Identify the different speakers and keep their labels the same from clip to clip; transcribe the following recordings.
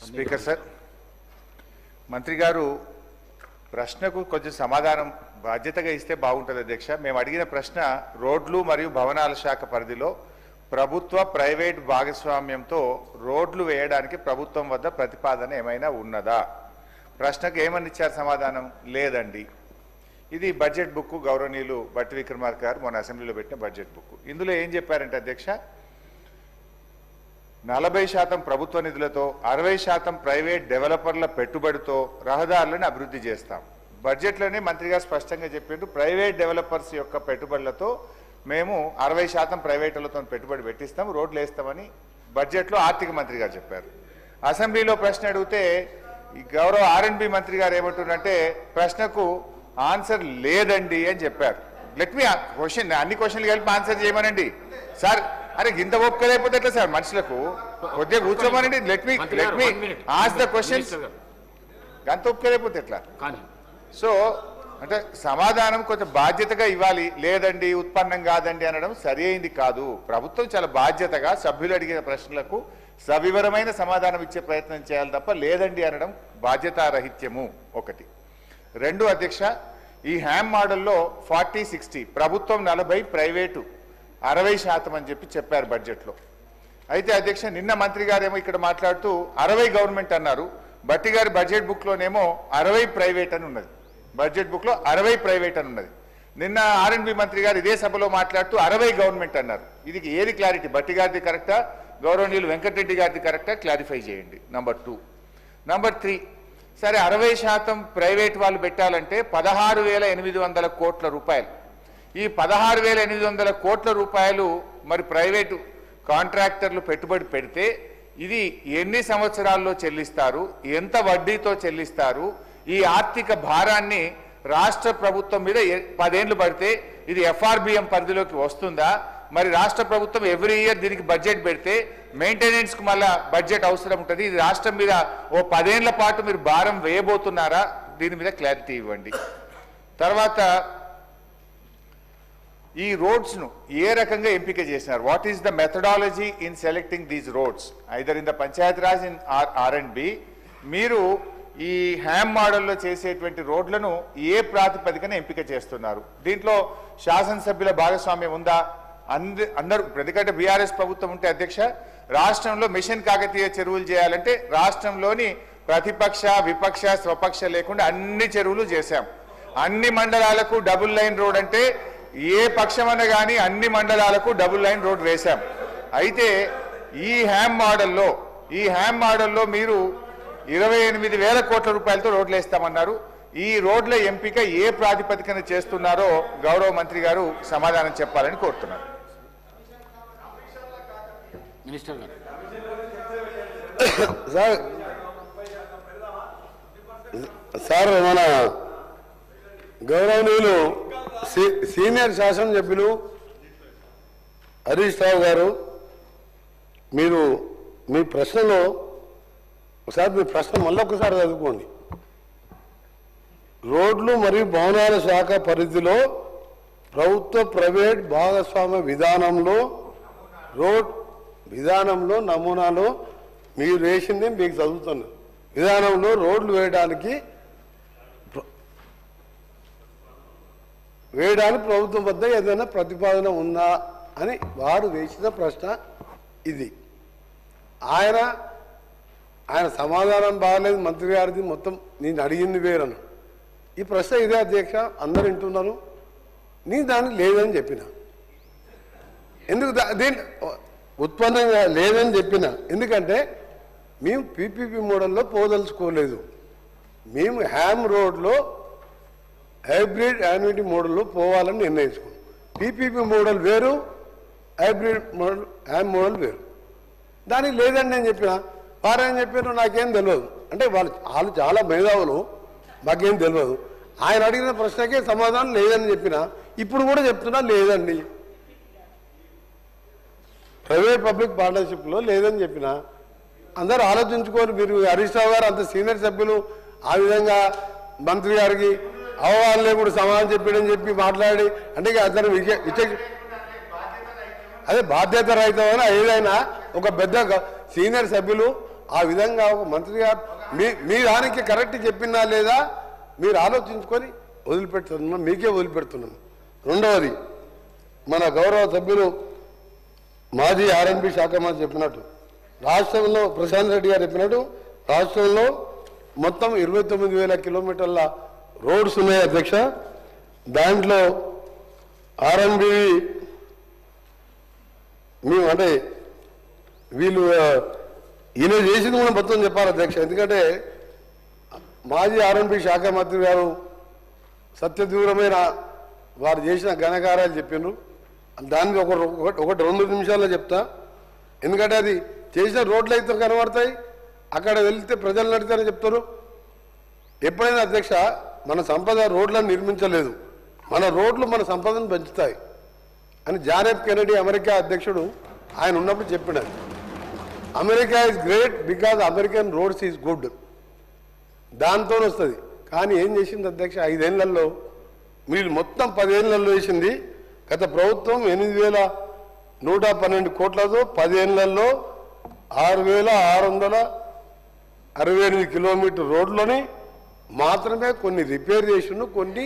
Speaker 1: Speaker sir, మంత్రి గారు ప్రశ్నకు కొంచెం సమాధానం బాధ్యతగా ఇస్తే బాగుంటుంది అధ్యక్ష. మేము అడిగిన ప్రశ్న రోడ్లు మరియు భవనాల శాఖ పరిధిలో ప్రభుత్వ ప్రైవేట్ భాగస్వామ్యంతో రోడ్లు వేయడానికి ప్రభుత్వం వద్ద ప్రతిపాదన ఏమైనా ఉన్నదా? ప్రశ్నకు ఏమని ఇచ్చారు సమాధానం? లేదండి. ఇది బడ్జెట్ బుక్, గౌరవనీయులు బట్టి విక్రమార్క గారు మొన్న అసెంబ్లీలో పెట్టిన బడ్జెట్ బుక్. ఇందులో ఏం చెప్పారంటే అధ్యక్ష, 40% ప్రభుత్వ నిధులతో 60% ప్రైవేట్ డెవలపర్ల పెట్టుబడితో రహదారులను అభివృద్ధి చేస్తాం. బడ్జెట్లోనే మంత్రి గారు స్పష్టంగా చెప్పారు, ప్రైవేట్ డెవలపర్స్ యొక్క పెట్టుబడులతో మేము 60% ప్రైవేటులతో పెట్టుబడి పెట్టిస్తాం, రోడ్లు వేస్తామని బడ్జెట్లో ఆర్థిక మంత్రి గారు చెప్పారు. అసెంబ్లీలో ప్రశ్న అడిగితే గౌరవ R&B మంత్రి గారు ఏమంటున్నారంటే ప్రశ్నకు ఆన్సర్ లేదండి అని చెప్పారు. లెట్ మీ క్వశ్చన్, అన్ని క్వశ్చన్లు కలిపి ఆన్సర్ చేయమనండి సార్. అరే ఇంత ఒప్పుకోలేకపోతే ఎట్లా సార్? మనుషులకు కొద్దిగా కూర్చోమనండి. Let me ask the questions. అంత ఒప్పుకోలేకపోతే ఎట్లా? సో అంటే సమాధానం కొంచెం బాధ్యతగా ఇవ్వాలి. లేదండి, ఉత్పన్నం కాదండి అనడం సరి అయింది కాదు. ప్రభుత్వం చాలా బాధ్యతగా సభ్యులు అడిగిన ప్రశ్నలకు సవివరమైన సమాధానం ఇచ్చే ప్రయత్నం చేయాలి తప్ప లేదండి అనడం బాధ్యతారహిత్యము. ఒకటి. రెండు అధ్యక్ష, ఈ హ్యామ్ మోడల్లో 40-60 ప్రభుత్వం 40, ప్రైవేటు 60% అని చెప్పారు బడ్జెట్లో. అయితే అధ్యక్ష నిన్న మంత్రి గారేమో ఇక్కడ మాట్లాడుతూ 60 గవర్నమెంట్ అన్నారు. బట్టి గారి బడ్జెట్ బుక్లోనేమో 60 ప్రైవేట్ అని ఉన్నది. బడ్జెట్ బుక్లో 60 ప్రైవేట్ అని ఉన్నది. నిన్న R&B మంత్రి గారు ఇదే సభలో మాట్లాడుతూ 60 గవర్నమెంట్ అన్నారు. ఇది ఏది క్లారిటీ? బట్టి గారిది కరెక్టా, గౌరవనీయులు వెంకటరెడ్డి గారిది కరెక్టా? క్లారిఫై చేయండి. నంబర్ 2. నంబర్ 3, సరే 60% ప్రైవేట్ వాళ్ళు పెట్టాలంటే 16,800 కోట్ల రూపాయలు. ఈ 16,800 కోట్ల రూపాయలు మరి ప్రైవేటు కాంట్రాక్టర్లు పెట్టుబడి పెడితే ఇది ఎన్ని సంవత్సరాల్లో చెల్లిస్తారు, ఎంత వడ్డీతో చెల్లిస్తారు? ఈ ఆర్థిక భారాన్ని రాష్ట్ర ప్రభుత్వం మీద 10 ఏళ్లు పడితే ఇది FRBM పరిధిలోకి వస్తుందా? మరి రాష్ట్ర ప్రభుత్వం ఎవ్రీ ఇయర్ దీనికి బడ్జెట్ పెడితే మెయింటెనెన్స్కు మళ్ళా బడ్జెట్ అవసరం ఉంటుంది. ఇది రాష్ట్రం మీద ఓ 10 ఏళ్ల పాటు మీరు భారం వేయబోతున్నారా? దీని మీద క్లారిటీ ఇవ్వండి. తర్వాత ఈ రోడ్స్ను ఏ రకంగా ఎంపిక చేసినారు? What is the methodology in selecting these roads either in the Panchayat Raj in R&B? మీరు ఈ హ్యామ్ మోడల్లో చేసేటువంటి రోడ్లను ఏ ప్రాతిపదికన ఎంపిక చేస్తున్నారు? దీంట్లో శాసనసభ్యుల భాగస్వామ్యం ఉందా? అందరూ, ఎందుకంటే బీఆర్ఎస్ ప్రభుత్వం ఉంటే అధ్యక్ష రాష్ట్రంలో మిషన్ కాకతీయ చెరువులు చేయాలంటే రాష్ట్రంలోని ప్రతిపక్ష, విపక్ష, స్వపక్ష లేకుండా అన్ని చెరువులు చేశాం. అన్ని మండలాలకు డబుల్ లైన్ రోడ్ అంటే ఏ పక్షమన్న కానీ అన్ని మండలాలకు డబుల్ లైన్ రోడ్ వేశాం. అయితే ఈ హ్యామ్ మోడల్లో మీరు 28,000 కోట్ల రూపాయలతో రోడ్లు వేస్తామన్నారు. ఈ రోడ్ల ఎంపిక ఏ ప్రాతిపదికన చేస్తున్నారో గౌరవ మంత్రి గారు సమాధానం చెప్పాలని కోరుతున్నారు.
Speaker 2: మినిస్టర్ గారు.
Speaker 3: సార్ మన గౌరవనీయులు సీనియర్ శాసనసభ్యులు హరీష్ రావు గారు, మీరు మీ ప్రశ్నలో ఒకసారి మీ ప్రశ్న మళ్ళొకసారి చదువుకోండి. రోడ్లు మరియు భవనాల శాఖ పరిధిలో ప్రభుత్వ ప్రైవేట్ భాగస్వామ్య విధానంలో నమూనాలో మీరు వేసింది మీకు చదువుతున్నారు. విధానంలో రోడ్లు వేయడానికి ప్రభుత్వం వద్ద ఏదైనా ప్రతిపాదన ఉందా అని వారు వేసిన ప్రశ్న ఇది. ఆయన సమాధానం బాగలేదు మంత్రి గారిది, మొత్తం నేను అడిగింది వేరను. ఈ ప్రశ్న ఇదే అధ్యక్ష, అందరు వింటున్నారు. నేను దాన్ని లేదని చెప్పిన. ఎందుకు దీని ఉత్పన్నంగా లేదని చెప్పిన? ఎందుకంటే మేము PPP మోడల్లో పోదలుచుకోలేదు. మేము హ్యామ్ రోడ్లో హైబ్రిడ్ యాన్యుటీ మోడల్లో పోవాలని నిర్ణయించుకున్నాం. PPP మోడల్ వేరు, హైబ్రిడ్ మోడల్ హ్యామ్ మోడల్ వేరు. దానికి లేదని నేను చెప్పిన. వారేం చెప్పారు నాకేం తెలియదు. అంటే వాళ్ళు చాలా మేధావులు, మాకేం తెలియదు. ఆయన అడిగిన ప్రశ్నకే సమాధానం లేదని చెప్పిన. ఇప్పుడు కూడా చెప్తున్నా లేదండి. ప్రైవేట్ పబ్లిక్ పార్ట్నర్షిప్లో లేదని చెప్పిన. అందరూ ఆలోచించుకోరు. మీరు హరీష్ రావు గారు అంత సీనియర్ సభ్యులు ఆ విధంగా మంత్రి గారికి అవగాహన లేకుండా సమాధానం చెప్పాడని చెప్పి మాట్లాడి అంటే అతను అదే బాధ్యత రహితమైన ఏదైనా ఒక పెద్ద సీనియర్ సభ్యులు ఆ విధంగా ఒక మంత్రి గారు మీ దానికి కరెక్ట్ చెప్పినా లేదా మీరు ఆలోచించుకొని వదిలిపెడుతున్నాం, మీకే వదిలిపెడుతున్నాం. రెండవది, మన గౌరవ సభ్యులు మాజీ ఆర్ఎన్బి శాఖ మంత్రి చెప్పినట్టు, రాష్ట్రంలో ప్రశాంత్ రెడ్డి గారు చెప్పినట్టు రాష్ట్రంలో మొత్తం 29,000 కిలోమీటర్ల రోడ్స్ ఉన్నాయి అధ్యక్ష. దాంట్లో ఆర్ఎన్బి మేము అంటే వీళ్ళు ఈయన చేసింది కూడా మొత్తం చెప్పాలి అధ్యక్ష. ఎందుకంటే మాజీ ఆర్ఎన్బి శాఖ మంత్రి గారు సత్యదూరమైన వారు చేసిన ఘనకార్యాలు చెప్పిండ్రు. దానికి ఒకటి 2 నిమిషాల్లో చెప్తా. ఎందుకంటే అది చేసిన రోడ్లు అయితే కనబడతాయి, అక్కడ వెళ్తే ప్రజలు నడితేనే చెప్తారు. ఎప్పుడైనా అధ్యక్ష మన సంపద రోడ్లను నిర్మించలేదు, మన రోడ్లు మన సంపదను పెంచుతాయి అని జాన్ ఎఫ్ కెనడీ అమెరికా అధ్యక్షుడు ఆయన ఉన్నప్పుడు చెప్పినారు. America is great because American roads is good, దాంతో వస్తుంది. కానీ ఏం చేసింది అధ్యక్ష 5 ఏళ్లలో, మీరు మొత్తం 10 ఏళ్లలో వేసింది. గత ప్రభుత్వం 8,112 కోట్లతో 10 ఏళ్లలో 6,668 కిలోమీటర్ రోడ్లని మాత్రమే కొన్ని రిపేర్ చేసిండు, కొన్ని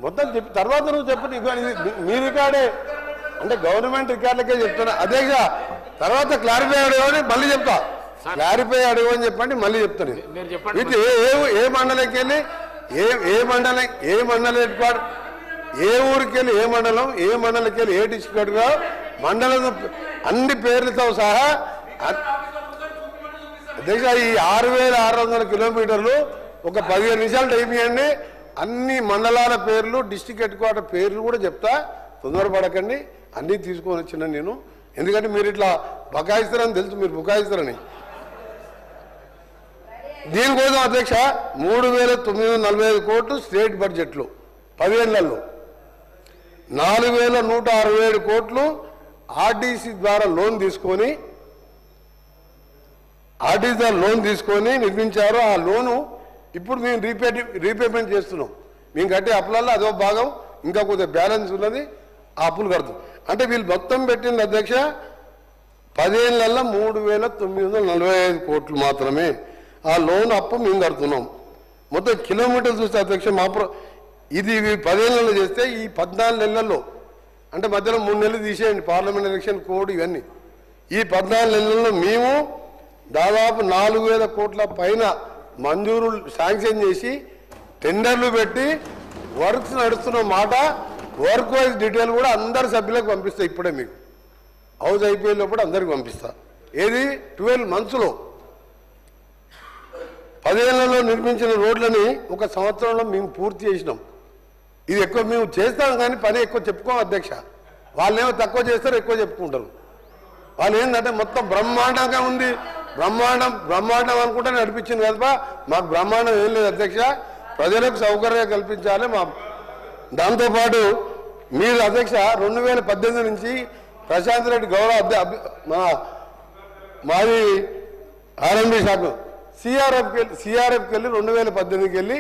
Speaker 3: మొత్తం చెప్పి తర్వాత నువ్వు చెప్పండి. మీ రికార్డే అంటే గవర్నమెంట్ రికార్డులకే చెప్తున్నా అధ్యక్ష. తర్వాత క్లారిఫై అడగని మళ్ళీ చెప్తా, క్లారిఫై అడగని చెప్పండి మళ్ళీ చెప్తాను. ఇది ఏ మండలంకి వెళ్ళి ఏ మండలం హెడ్ క్వార్టర్, ఏ ఊరికి వెళ్ళి ఏ మండలంకి వెళ్ళి ఏ డిస్ట్రిక్ట్ గా మండలం అన్ని పేర్లతో సహా అధ్యక్ష ఈ 6,600 కిలోమీటర్లు ఒక 15 నిమిషాలు టైం ఇవ్వండి. అన్ని మండలాల పేర్లు, డిస్ట్రిక్ట్ హెడ్ క్వార్టర్ పేర్లు కూడా చెప్తా, తొందరపడకండి. అన్నీ తీసుకొని వచ్చిన నేను, ఎందుకంటే మీరు ఇట్లా బకాయిస్తారని తెలుసు, మీరు బుకాయిస్తారని. దీనికోసం అధ్యక్ష 3,945 కోట్లు స్టేట్ బడ్జెట్లు 10 ఏళ్లలో, 4,167 కోట్లు ఆర్టీసీ ద్వారా లోన్ తీసుకొని నిర్మించారు. ఆ లోను ఇప్పుడు మేము రీపేమెంట్ చేస్తున్నాం. మేము కట్టే అప్పులలో అదో భాగం ఇంకా కొద్దిగా బ్యాలెన్స్ ఉన్నది, ఆ అప్పులు కడతాం. అంటే వీళ్ళు మొత్తం పెట్టింది అధ్యక్ష 10 ఏళ్లలో 3,945 కోట్లు మాత్రమే. ఆ లోన్ అప్పు మేము కడుతున్నాం. మొత్తం కిలోమీటర్లు చూస్తే అధ్యక్ష ఇది 10 ఏళ్లలో చేస్తే ఈ 14 నెలల్లో, అంటే మధ్యలో 3 నెలలు తీసేయండి పార్లమెంట్ ఎలక్షన్ కోడ్ ఇవన్నీ, ఈ 14 నెలల్లో మేము దాదాపు 4,000 కోట్ల పైన మంజూరు శాంక్షన్ చేసి టెండర్లు పెట్టి వర్క్స్ నడుస్తున్న మాట. వర్క్ వైజ్ డీటెయిల్ కూడా అందరు సభ్యులకు పంపిస్తా. ఇప్పుడే మీకు హౌస్ అయిపోయేటప్పుడు అందరికి పంపిస్తా. ఏది 12 మంత్స్లో 10 ఏళ్లలో నిర్మించిన రోడ్లని 1 సంవత్సరంలో మేము పూర్తి చేసినాం. ఇది ఎక్కువ మేము చేస్తాం కానీ పని ఎక్కువ చెప్పుకోం అధ్యక్ష. వాళ్ళేమో తక్కువ చేస్తారు, ఎక్కువ చెప్పుకుంటారు. వాళ్ళు ఏంటంటే మొత్తం బ్రహ్మాండంగా ఉంది, బ్రహ్మాండం అనుకుంటే నడిపించింది కదా. మాకు బ్రహ్మాండం ఏం లేదు అధ్యక్ష, ప్రజలకు సౌకర్యం కల్పించాలి. దాంతోపాటు మీరు అధ్యక్ష 2018 నుంచి ప్రశాంత్ రెడ్డి గౌరవ మాది ఆర్ఎన్బి శాఖ సిఆర్ఎఫ్కి వెళ్ళి 2018కి వెళ్ళి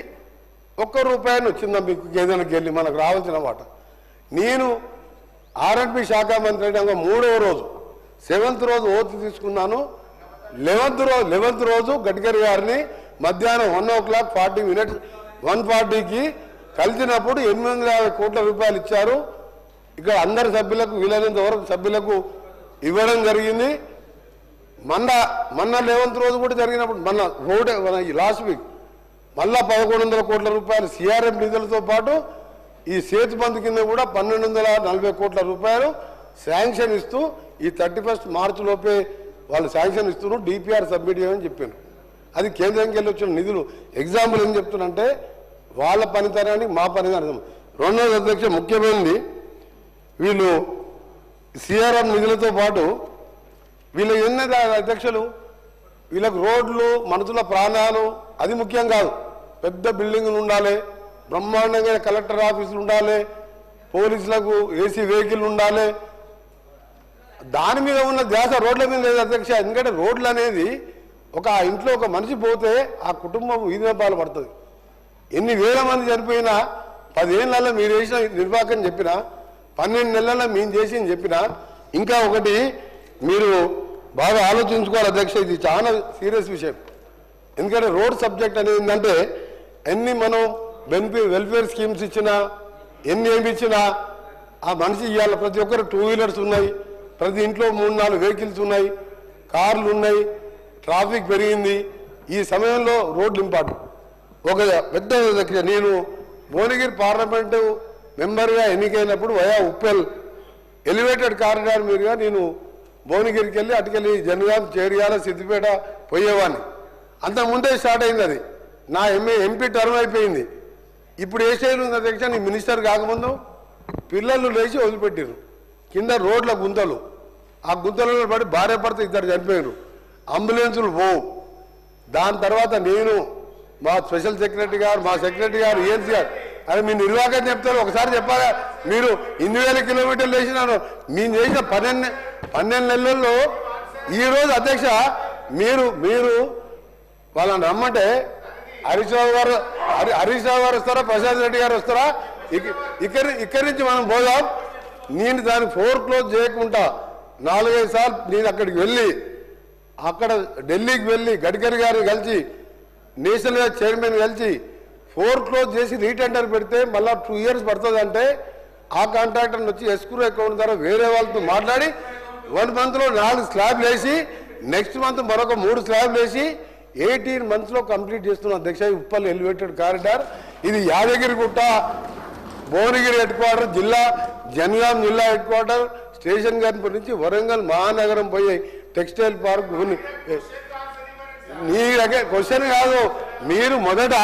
Speaker 3: ₹1 వచ్చిందా మీకు ఏదైనా వెళ్ళి మనకు రావాల్సిన మాట. నేను ఆర్ఎన్బి శాఖ మంత్రి అయినాక 3వ రోజు 7th రోజు ఓతు తీసుకున్నాను. 11th రోజు గడ్కరీ గారిని మధ్యాహ్నం 1:40 1:40కి కలిసినప్పుడు 850 కోట్ల రూపాయలు ఇచ్చారు. ఇక్కడ అందరి సభ్యులకు వీలైనంత వరకు సభ్యులకు ఇవ్వడం జరిగింది. మొన్న 11th రోజు కూడా జరిగినప్పుడు మన ఈ లాస్ట్ వీక్ మళ్ళా 1,100 కోట్ల రూపాయలు సిఆర్ఎం నిధులతో పాటు ఈ సేతు బంధు కింద కూడా 1,240 కోట్ల రూపాయలు శాంక్షన్ ఇస్తూ ఈ 31 మార్చి లోపే వాళ్ళు శాంక్షన్ ఇస్తున్నారు. డిపిఆర్ సబ్మిట్ చేయమని చెప్పాను. అది కేంద్రంకి వెళ్ళి వచ్చిన నిధులు. ఎగ్జాంపుల్ ఏం చెప్తున్నంటే వాళ్ళ పనితనానికి మా పనితనం. రెండోది అధ్యక్ష ముఖ్యమైనది, వీళ్ళు సిఆర్ఎం నిధులతో పాటు వీళ్ళు ఎన్నది అధ్యక్షులు, వీళ్ళకు రోడ్లు, మనుషుల ప్రాణాలు అది ముఖ్యం కాదు. పెద్ద బిల్డింగులు ఉండాలి, బ్రహ్మాండంగా కలెక్టర్ ఆఫీసులు ఉండాలి, పోలీసులకు ఏసీ వెహికల్ ఉండాలి. దాని మీద ఉన్న ధ్యాస రోడ్ల మీద లేదు అధ్యక్ష. ఎందుకంటే రోడ్లు అనేది ఒక ఇంట్లో ఒక మనిషి పోతే ఆ కుటుంబం వీధిన పాలు పడుతుంది. ఎన్ని వేల మంది చనిపోయినా 10 ఏళ్లలో మీరు చేసిన నిర్వాహకం చెప్పినా, 12 నెలల్లో మేము చేసింది చెప్పినా, ఇంకా ఒకటి మీరు బాగా ఆలోచించుకోవాలి అధ్యక్ష, ఇది చాలా సీరియస్ విషయం. ఎందుకంటే రోడ్ సబ్జెక్ట్ అనేది ఏంటంటే ఎన్ని మనం వెల్ఫేర్ స్కీమ్స్ ఇచ్చినా ఎన్ని ఏమి ఇచ్చినా ఆ మనిషి ఇవ్వాలి. ప్రతి ఒక్కరు 2 వీలర్స్ ఉన్నాయి, ప్రతి ఇంట్లో 3-4 వెహికల్స్ ఉన్నాయి, కార్లు ఉన్నాయి, ట్రాఫిక్ పెరిగింది. ఈ సమయంలో రోడ్లు ఇంపార్టెంట్. ఒక పెద్ద అధ్యక్ష, నేను భువనగిరి పార్లమెంటు మెంబర్గా ఎన్నికైనప్పుడు వయా ఉప్పల్ ఎలివేటెడ్ కారిడార్ మీదుగా నేను భువనగిరికి వెళ్ళి అటుకెళ్ళి జనగాం, చేరియాల, సిద్దిపేట పోయేవాడిని. అంతకుముందే స్టార్ట్ అయింది అది. నా ఎంపీ టర్మ్ అయిపోయింది. ఇప్పుడు ఏ స్టైల్ ఉంది అధ్యక్ష, నీ మినిస్టర్ కాకముందు పిల్లలు లేచి వదిలిపెట్టారు కింద రోడ్ల గుంతలు. ఆ గుంతలలో పడి భార్య భర్త 2 చనిపోయారు. అంబులెన్సులు పోవు. దాని తర్వాత నేను, మా స్పెషల్ సెక్రటరీ గారు, మా సెక్రటరీ గారు, ఏఎన్సీ గారు, అది మీ నిర్వాహకం చెప్తారు. ఒకసారి చెప్పాలా, మీరు 8,000 కిలోమీటర్లు వేసినారు. మేము చేసిన 12 నెలల్లో ఈరోజు అధ్యక్ష మీరు వాళ్ళని రమ్మంటే హరీష్ రావు గారు వస్తారా, ప్రసాద్ రెడ్డి గారు వస్తారా? ఇక్కడి నుంచి మనం పోదాం. నేను దాన్ని క్లోజ్ చేయకుండా 4-5 సార్లు నేను అక్కడికి వెళ్ళి, అక్కడ ఢిల్లీకి వెళ్ళి గడ్కరీ గారిని కలిసి, నేషనల్ హైవే చైర్మన్ కలిసి క్లోజ్ చేసి రీటెండర్ పెడితే మళ్ళీ 2 years పడుతుంది. అంటే ఆ కాంట్రాక్టర్ని వచ్చి ఎస్క్రూ అకౌంట్ ద్వారా వేరే వాళ్ళతో మాట్లాడి 1 monthలో 4 స్లాబ్లు వేసి, నెక్స్ట్ మంత్ మరొక 3 స్లాబ్లు వేసి 18 monthsలో కంప్లీట్ చేస్తున్నాం అధ్యక్ష. ఉప్పల్ ఎలివేటెడ్ కారిడార్ ఇది యాదగిరిగుట్ట భువనగిరి హెడ్ క్వార్టర్, జనగాం జిల్లా హెడ్ క్వార్టర్, స్టేషన్ గన్పూర్ నుంచి వరంగల్ మహానగరం పోయే టెక్స్టైల్ పార్క్. నీ దగ్గర క్వశ్చన్ కాదు, మీరు మొదట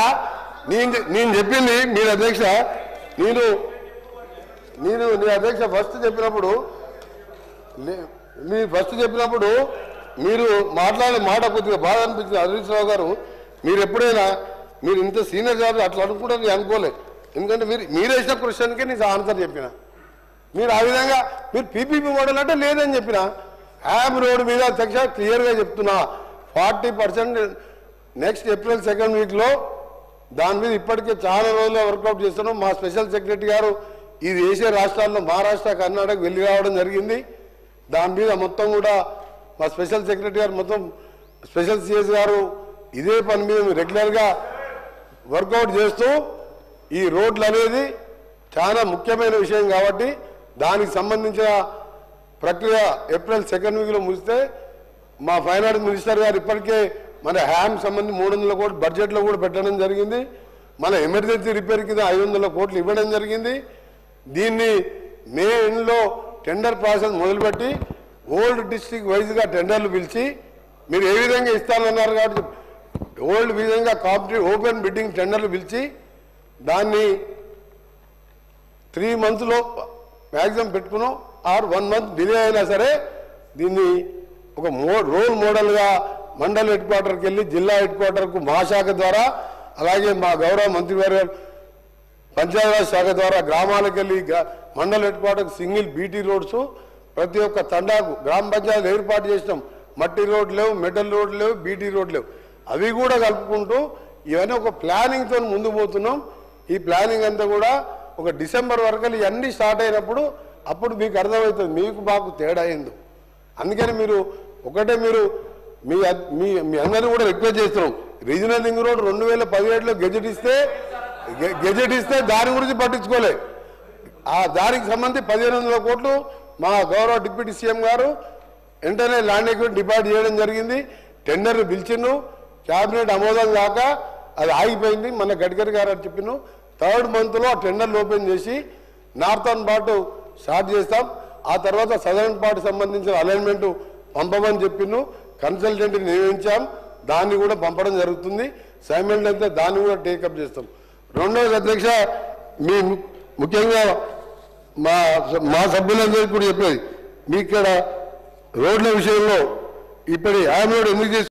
Speaker 3: నేను చెప్పింది మీరు అధ్యక్ష, నేను నీ అధ్యక్ష ఫస్ట్ చెప్పినప్పుడు మీరు మాట్లాడే మాట కొద్దిగా బాధ అనిపించింది. హరీష్ రావు గారు, మీరు ఎప్పుడైనా మీరు ఇంత సీనియర్ జాబ్ అట్లా అనుకుంటారు నేను అనుకోలేదు. ఎందుకంటే మీరు వేసిన క్వశ్చన్కే నేను ఆన్సర్ చెప్పిన. మీరు ఆ విధంగా మీరు పీపీపీ మోడల్ అంటే లేదని చెప్పిన. హ్యామ్ రోడ్ మీద అధ్యక్ష క్లియర్గా చెప్తున్నా, 40% నెక్స్ట్ ఏప్రిల్ 2nd వీక్లో దాని మీద ఇప్పటికే చాలా రోజుల్లో వర్కౌట్ చేస్తున్నాం. మా స్పెషల్ సెక్రటరీ గారు ఇది వేసే రాష్ట్రాల్లో మహారాష్ట్ర, కర్ణాటక వెళ్ళి రావడం జరిగింది. దాని మీద మొత్తం కూడా మా స్పెషల్ సెక్రటరీ గారు, మొత్తం స్పెషల్ సిఎస్ గారు ఇదే పని మీద రెగ్యులర్గా వర్కౌట్ చేస్తూ, ఈ రోడ్లు అనేది చాలా ముఖ్యమైన విషయం కాబట్టి దానికి సంబంధించిన ప్రక్రియ ఏప్రిల్ 2nd వీక్లో ముగిస్తే మా ఫైనాన్స్ మినిస్టర్ గారు ఇప్పటికే మన హ్యామ్ సంబంధించి 300 కోట్లు బడ్జెట్లో కూడా పెట్టడం జరిగింది. మన ఎమర్జెన్సీ రిపేర్ కింద 500 కోట్లు ఇవ్వడం జరిగింది. దీన్ని మే ఎండ్లో టెండర్ ప్రాసెస్ మొదలుపెట్టి ఓల్డ్ డిస్ట్రిక్ట్ వైజ్గా టెండర్లు పిలిచి, మీరు ఏ విధంగా ఇస్తానన్నారు కాబట్టి ఓల్డ్ విధంగా కాంపిటేటివ్ ఓపెన్ బిడ్డింగ్ టెండర్లు పిలిచి దాన్ని 3 monthsలో మ్యాక్సిమం పెట్టుకున్నాం. 1 month డిలే అయినా సరే దీన్ని ఒక రోల్ మోడల్గా మండల్ హెడ్ క్వార్టర్కి వెళ్ళి జిల్లా హెడ్ క్వార్టర్కు మా శాఖ ద్వారా, అలాగే మా గౌరవ మంత్రివర్గ పంచాయతీరాజ్ శాఖ ద్వారా గ్రామాలకు వెళ్ళి మండల్ హెడ్ క్వార్టర్కి సింగిల్ బీటీ రోడ్స్ ప్రతి ఒక్క తండాకు గ్రామ పంచాయతీలు ఏర్పాటు చేసినాం. మట్టి రోడ్లు లేవు, మెటల్ రోడ్లు లేవు, బీటీ రోడ్లు లేవు. అవి కూడా కలుపుకుంటూ ఇవన్నీ ఒక ప్లానింగ్తో ముందుకు పోతున్నాం. ఈ ప్లానింగ్ అంతా కూడా ఒక డిసెంబర్ వరకు ఇవన్నీ స్టార్ట్ అయినప్పుడు అప్పుడు మీకు అర్థమవుతుంది మీకు మాకు తేడా అయింది. అందుకని మీరు మీ అందరినీ కూడా రిక్వెస్ట్ చేస్తున్నాం, రీజనల్ లింక్ రోడ్ 2017లో గెజెట్ ఇస్తే దాని గురించి పట్టించుకోలే. ఆ దానికి సంబంధించి 1500 కోట్లు మా గౌరవ డిప్యూటీ సీఎం గారు వెంటనే ల్యాండ్ ఎక్విప్మెంట్ డిపాజిట్ చేయడం జరిగింది. టెండర్లు పిలిచిను, క్యాబినెట్ ఆమోదం కాక అది ఆగిపోయింది. మన గడ్కరీ గారు అని చెప్పిను 3rd monthలో ఆ టెండర్లు ఓపెన్ చేసి నార్థన్ పార్ట్ స్టార్ట్ చేస్తాం. ఆ తర్వాత సదరన్ పార్ట్ సంబంధించిన అలైన్మెంట్ పంపమని చెప్పిను, కన్సల్టెంట్ని నియమించాం, దాన్ని కూడా పంపడం జరుగుతుంది. సైమల్టేనియస్గా దాన్ని కూడా టేకప్ చేస్తాం. రెండవది అధ్యక్ష, మీ ముఖ్యంగా మా సభ్యులందరికీ కూడా చెప్పేది, మీ ఇక్కడ రోడ్ల విషయంలో ఇప్పటి హ్యామ్ రోడ్ ఎందుకు